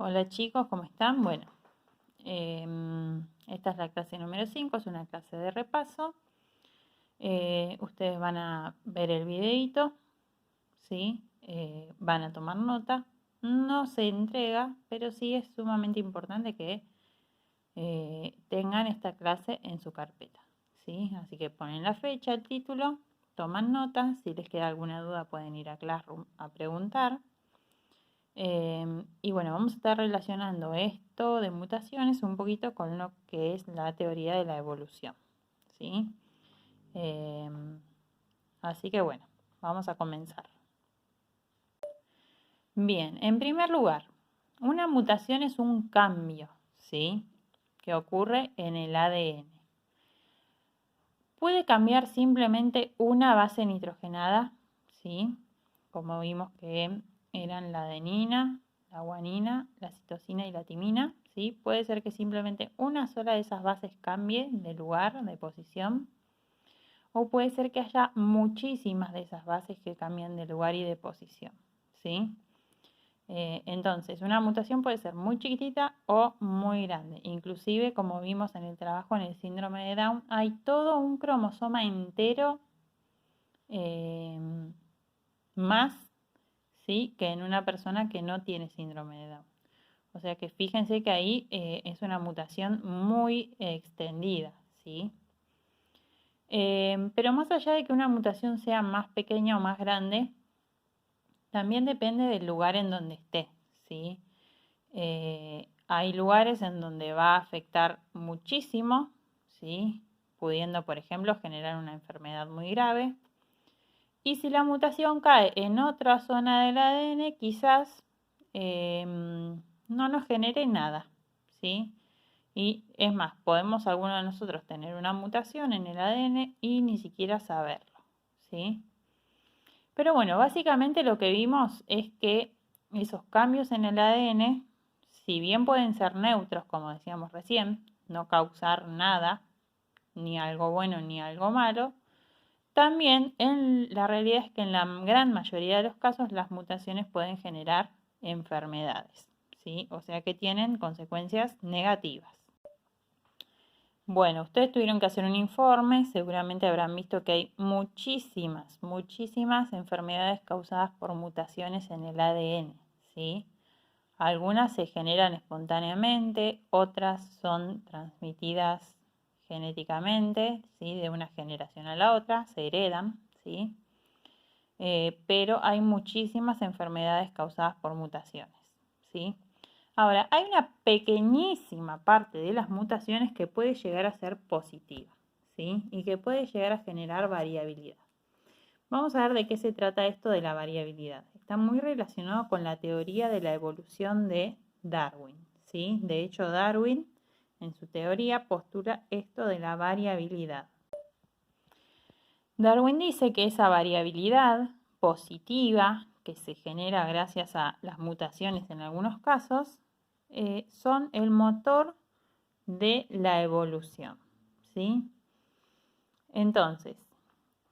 Hola chicos, ¿cómo están? Bueno, esta es la clase número 5, es una clase de repaso. Ustedes van a ver el videíto, ¿sí? Van a tomar nota. No se entrega, pero sí es sumamente importante que tengan esta clase en su carpeta, ¿sí? Así que ponen la fecha, el título, toman nota. Si les queda alguna duda pueden ir a Classroom a preguntar. Y bueno, vamos a estar relacionando esto de mutaciones un poquito con lo que es la teoría de la evolución, ¿sí? Así que bueno, vamos a comenzar. Bien, en primer lugar, una mutación es un cambio, ¿sí? Que ocurre en el ADN. Puede cambiar simplemente una base nitrogenada, ¿sí? Como vimos que eran la adenina, la guanina, la citosina y la timina, ¿sí? Puede ser que simplemente una sola de esas bases cambie de lugar, de posición, o puede ser que haya muchísimas de esas bases que cambian de lugar y de posición, ¿sí? Entonces, una mutación puede ser muy chiquitita o muy grande. Inclusive, como vimos en el trabajo en el síndrome de Down, hay todo un cromosoma entero más, ¿sí? Que en una persona que no tiene síndrome de Down. O sea que fíjense que ahí es una mutación muy extendida, ¿sí? Pero más allá de que una mutación sea más pequeña o más grande, también depende del lugar en donde esté, ¿sí? Hay lugares en donde va a afectar muchísimo, ¿sí? Pudiendo, por ejemplo, generar una enfermedad muy grave. Y si la mutación cae en otra zona del ADN, quizás no nos genere nada, ¿sí? Y es más, podemos algunos de nosotros tener una mutación en el ADN y ni siquiera saberlo, ¿sí? Pero bueno, básicamente lo que vimos es que esos cambios en el ADN, si bien pueden ser neutros, como decíamos recién, no causar nada, ni algo bueno ni algo malo, también la realidad es que en la gran mayoría de los casos las mutaciones pueden generar enfermedades, ¿sí? O sea que tienen consecuencias negativas. Bueno, ustedes tuvieron que hacer un informe, seguramente habrán visto que hay muchísimas enfermedades causadas por mutaciones en el ADN, ¿sí? Algunas se generan espontáneamente, otras son transmitidas genéticamente, ¿sí? De una generación a la otra, se heredan, ¿sí? Pero hay muchísimas enfermedades causadas por mutaciones, ¿sí? Ahora, hay una pequeñísima parte de las mutaciones que puede llegar a ser positiva, ¿sí? Y que puede llegar a generar variabilidad. Vamos a ver de qué se trata esto de la variabilidad. Está muy relacionado con la teoría de la evolución de Darwin, ¿sí? De hecho, Darwin, en su teoría, postula esto de la variabilidad. Darwin dice que esa variabilidad positiva que se genera gracias a las mutaciones en algunos casos son el motor de la evolución, ¿sí? Entonces,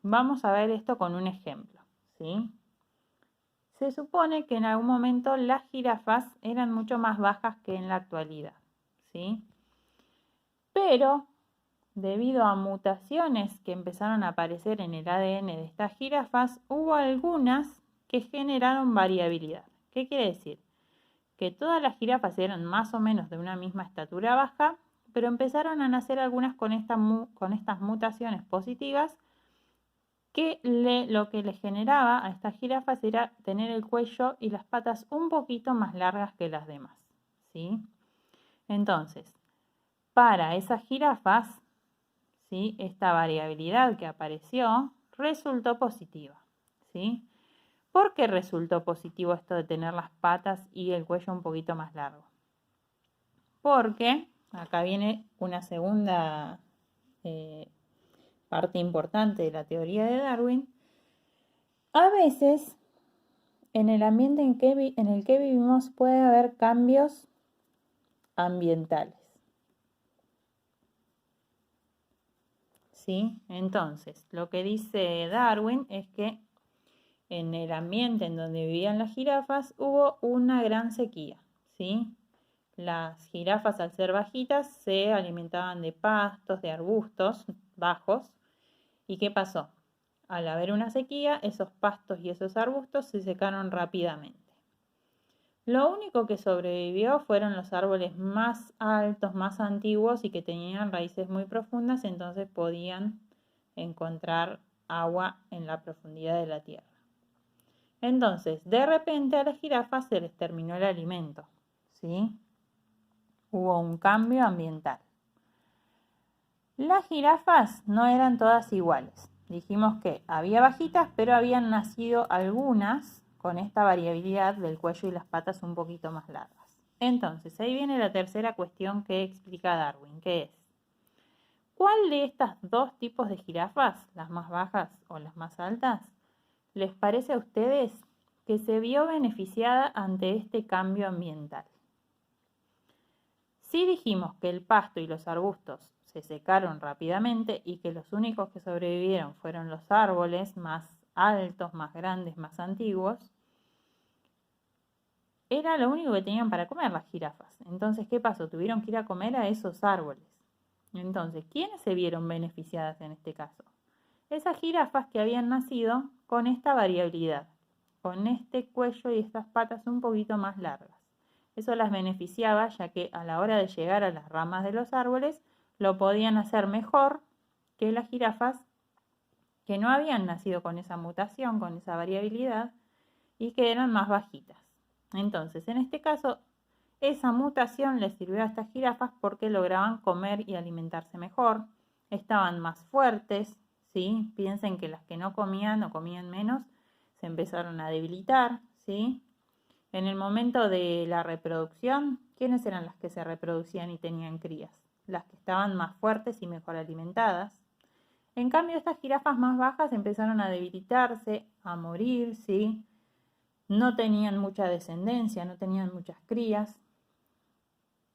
vamos a ver esto con un ejemplo, ¿sí? Se supone que en algún momento las jirafas eran mucho más bajas que en la actualidad, ¿sí? Pero debido a mutaciones que empezaron a aparecer en el ADN de estas jirafas, hubo algunas que generaron variabilidad. ¿Qué quiere decir? Que todas las jirafas eran más o menos de una misma estatura baja, pero empezaron a nacer algunas con estas mutaciones positivas que lo que les generaba a estas jirafas era tener el cuello y las patas un poquito más largas que las demás, ¿sí? Entonces, para esas jirafas, ¿sí? Esta variabilidad que apareció resultó positiva, ¿sí? ¿Por qué resultó positivo esto de tener las patas y el cuello un poquito más largo? Porque, acá viene una segunda parte importante de la teoría de Darwin, a veces en el ambiente en el que vivimos puede haber cambios ambientales, ¿sí? Entonces, lo que dice Darwin es que en el ambiente en donde vivían las jirafas hubo una gran sequía, ¿sí? Las jirafas, al ser bajitas, se alimentaban de pastos, de arbustos bajos. ¿Y qué pasó? Al haber una sequía, esos pastos y esos arbustos se secaron rápidamente. Lo único que sobrevivió fueron los árboles más altos, más antiguos y que tenían raíces muy profundas, entonces podían encontrar agua en la profundidad de la tierra. Entonces, de repente a las jirafas se les terminó el alimento, ¿sí? Hubo un cambio ambiental. Las jirafas no eran todas iguales. Dijimos que había bajitas, pero habían nacido algunas con esta variabilidad del cuello y las patas un poquito más largas. Entonces, ahí viene la tercera cuestión que explica Darwin, que es: ¿cuál de estas dos tipos de jirafas, las más bajas o las más altas, les parece a ustedes que se vio beneficiada ante este cambio ambiental? Sí dijimos que el pasto y los arbustos se secaron rápidamente y que los únicos que sobrevivieron fueron los árboles más altos, más grandes, más antiguos. Era lo único que tenían para comer las jirafas. Entonces, ¿qué pasó? Tuvieron que ir a comer a esos árboles. Entonces, ¿quiénes se vieron beneficiadas en este caso? Esas jirafas que habían nacido con esta variabilidad, con este cuello y estas patas un poquito más largas. Eso las beneficiaba, ya que a la hora de llegar a las ramas de los árboles lo podían hacer mejor que las jirafas que no habían nacido con esa mutación, con esa variabilidad y que eran más bajitas. Entonces, en este caso, esa mutación les sirvió a estas jirafas porque lograban comer y alimentarse mejor, estaban más fuertes, ¿sí? Piensen que las que no comían o comían menos se empezaron a debilitar, ¿sí? En el momento de la reproducción, ¿quiénes eran las que se reproducían y tenían crías? Las que estaban más fuertes y mejor alimentadas. En cambio, estas jirafas más bajas empezaron a debilitarse, a morir, ¿sí? No tenían mucha descendencia, no tenían muchas crías.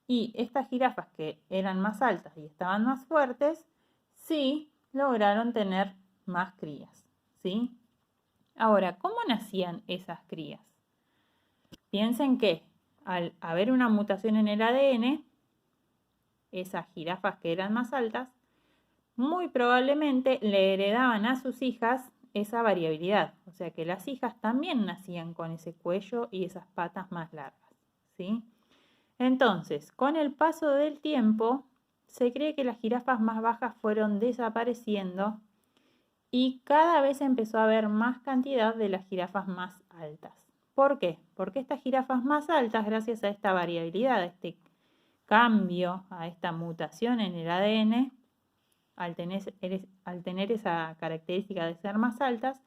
Y estas jirafas que eran más altas y estaban más fuertes, sí lograron tener más crías, ¿sí? Ahora, ¿cómo nacían esas crías? Piensen que al haber una mutación en el ADN, esas jirafas que eran más altas, muy probablemente le heredaban a sus hijas esa variabilidad. O sea que las hijas también nacían con ese cuello y esas patas más largas, ¿sí? Entonces, con el paso del tiempo, se cree que las jirafas más bajas fueron desapareciendo y cada vez empezó a haber más cantidad de las jirafas más altas. ¿Por qué? Porque estas jirafas más altas, gracias a esta variabilidad, a este cambio, a esta mutación en el ADN, al tener esa característica de ser más altas,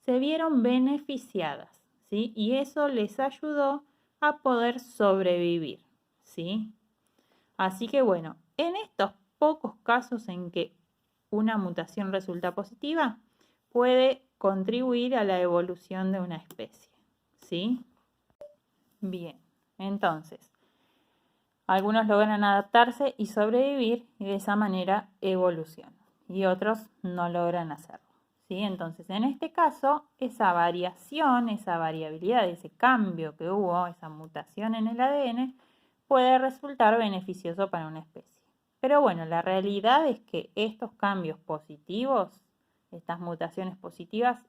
se vieron beneficiadas, ¿sí? Y eso les ayudó a poder sobrevivir, ¿sí? Así que bueno, en estos pocos casos en que una mutación resulta positiva, puede contribuir a la evolución de una especie, ¿sí? Bien, entonces, algunos logran adaptarse y sobrevivir y de esa manera evolucionan y otros no logran hacerlo, ¿sí? Entonces, en este caso, esa variación, esa variabilidad, ese cambio que hubo, esa mutación en el ADN, puede resultar beneficioso para una especie. Pero bueno, la realidad es que estos cambios positivos, estas mutaciones positivas,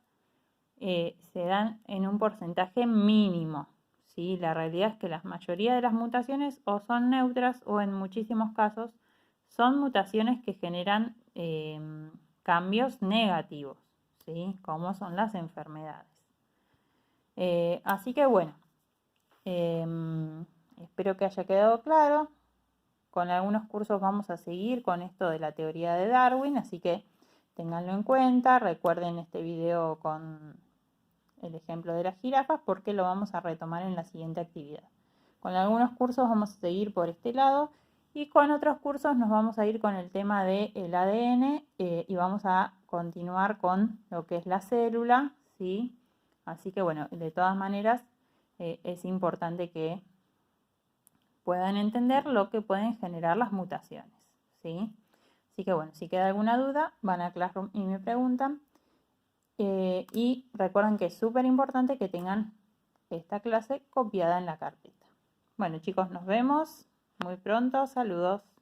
se dan en un porcentaje mínimo, ¿sí? La realidad es que la mayoría de las mutaciones o son neutras o en muchísimos casos son mutaciones que generan cambios negativos, ¿sí? Como son las enfermedades. Así que bueno, espero que haya quedado claro. Con algunos cursos vamos a seguir con esto de la teoría de Darwin, así que ténganlo en cuenta. Recuerden este video con el ejemplo de las jirafas porque lo vamos a retomar en la siguiente actividad. Con algunos cursos vamos a seguir por este lado y con otros cursos nos vamos a ir con el tema del ADN y vamos a continuar con lo que es la célula, ¿sí? Así que bueno, de todas maneras es importante que puedan entender lo que pueden generar las mutaciones, ¿sí? Así que bueno, si queda alguna duda, van a Classroom y me preguntan. Y recuerden que es súper importante que tengan esta clase copiada en la carpeta. Bueno chicos, nos vemos muy pronto. Saludos.